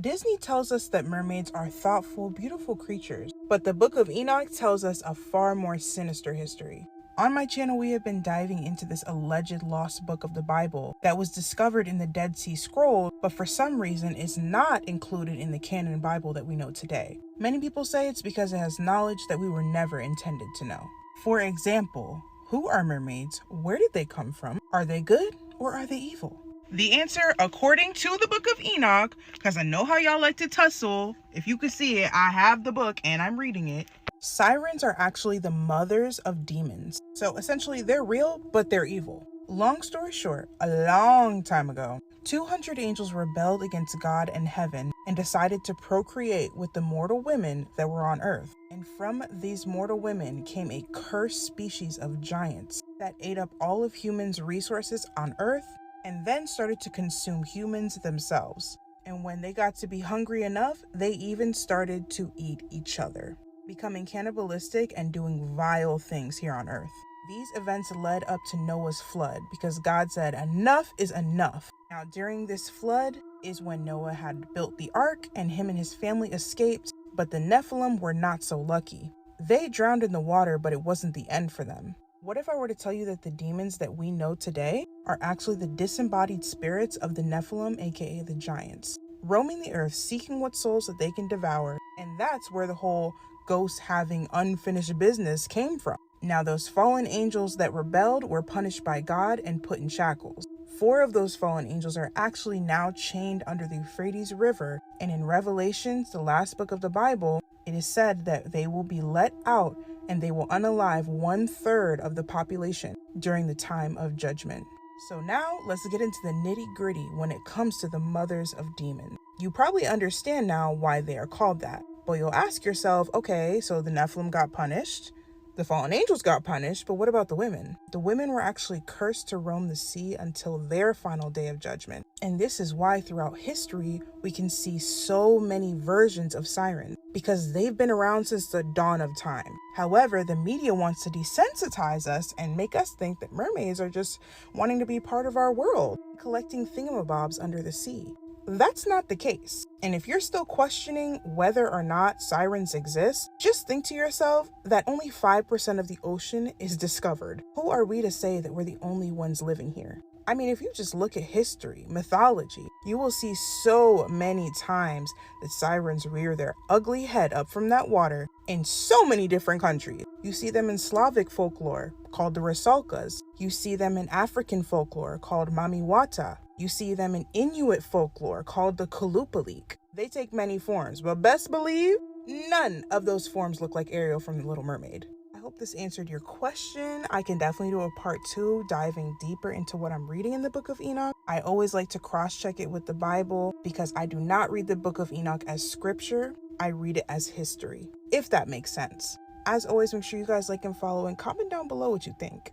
Disney tells us that mermaids are thoughtful, beautiful creatures, but the Book of Enoch tells us a far more sinister history. On my channel, we have been diving into this alleged lost book of the Bible that was discovered in the Dead Sea Scrolls, but for some reason is not included in the canon Bible that we know today. Many people say it's because it has knowledge that we were never intended to know. For example, who are mermaids? Where did they come from? Are they good or are they evil? The answer, according to the Book of Enoch, because I know how y'all like to tussle. If you could see it, I have the book and I'm reading it. Sirens are actually the mothers of demons. So essentially, they're real, but they're evil. Long story short, a long time ago, 200 angels rebelled against God and heaven and decided to procreate with the mortal women that were on earth. And from these mortal women came a cursed species of giants that ate up all of humans' resources on earth and then started to consume humans themselves. And when they got to be hungry enough, they even started to eat each other, becoming cannibalistic and doing vile things here on earth. These events led up to Noah's flood because God said enough is enough. Now, during this flood is when Noah had built the ark and him and his family escaped, but the Nephilim were not so lucky. They drowned in the water, but it wasn't the end for them. What if I were to tell you that the demons that we know today are actually the disembodied spirits of the Nephilim, aka the giants, roaming the earth seeking what souls that they can devour, and that's where the whole ghosts having unfinished business came from. Now, those fallen angels that rebelled were punished by God and put in shackles. 4 of those fallen angels are actually now chained under the Euphrates River, and in Revelations, the last book of the Bible, it is said that they will be let out and they will unalive 1/3 of the population during the time of judgment. So now let's get into the nitty-gritty when it comes to the mothers of demons. You probably understand now why they are called that, but you'll ask yourself, okay, so the Nephilim got punished, the fallen angels got punished, but what about the women? The women were actually cursed to roam the sea until their final day of judgment. And this is why throughout history, we can see so many versions of sirens, because they've been around since the dawn of time. However, the media wants to desensitize us and make us think that mermaids are just wanting to be part of our world, collecting thingamabobs under the sea. That's not the case. And if you're still questioning whether or not sirens exist, just think to yourself that only 5% of the ocean is discovered. Who are we to say that we're the only ones living here? I mean, if you just look at history, mythology, you will see so many times that sirens rear their ugly head up from that water in so many different countries. You see them in Slavic folklore called the Rusalkas. You see them in African folklore called Mamiwata. You see them in Inuit folklore called the Kalupalik. They take many forms, but best believe none of those forms look like Ariel from The Little Mermaid. I hope this answered your question. I can definitely do a part 2 diving deeper into what I'm reading in the Book of Enoch. I always like to cross-check it with the Bible because I do not read the Book of Enoch as scripture. I read it as history, if that makes sense. As always, make sure you guys like and follow and comment down below what you think.